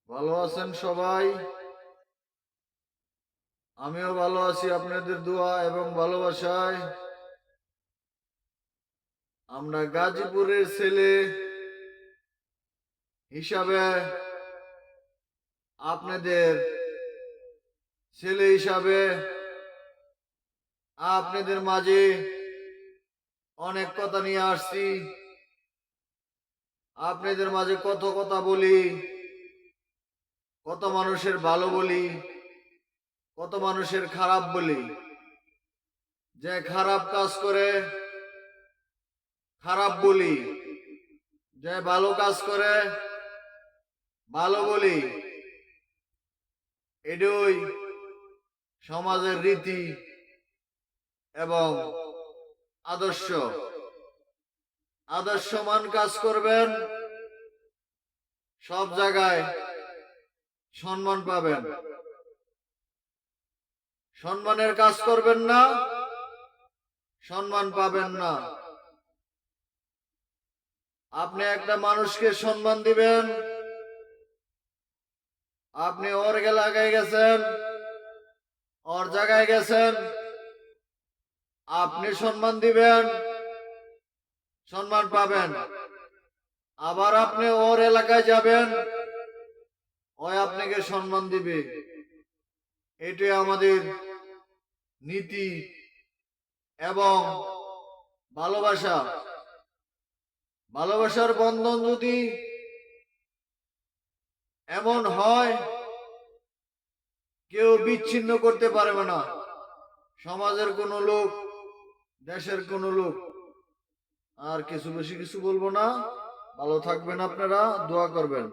ভালো আছেন সবাই? আমিও ভালো আছি আপনাদের দোয়া এবং ভালোবাসায়। আমরা গাজীপুরের ছেলে হিসাবে, আপনাদের ছেলে হিসাবে আপনাদের মাঝে অনেক কথা নিয়ে আসছি। আপনাদের মাঝে কত কথা বলি, কত মানুষের ভালো বলি, কত মানুষের খারাপ বলি। যে খারাপ কাজ করে খারাপ বলি, যে ভালো কাজ করে ভালো বলি। এটাই সমাজের রীতি এবং আদর্শ। আদর্শমান কাজ করবেন, সব জায়গায় সম্মান পাবেন। সম্মানের কাজ করবেন না, সম্মান পাবেন না। আপনি একটা মানুষকে সম্মান দিবেন, আপনি ওর এলাকায় গেছেন, ওর জায়গায় গেছেন, আপনি সম্মান দিবেন, সম্মান পাবেন। আবার আপনি ওর এলাকায় যাবেন, ওই আপনাকে সম্মান দিবে। এটাই আমাদের নীতি এবং ভালোবাসা। ভালোবাসার বন্ধন যদি এমন হয়, কেউ বিচ্ছিন্ন করতে পারবে না। সমাজের কোন লোক, দেশের কোন লোক। আর বেশি কিছু বলবো না। ভালো থাকবেন, আপনারা দোয়া করবেন।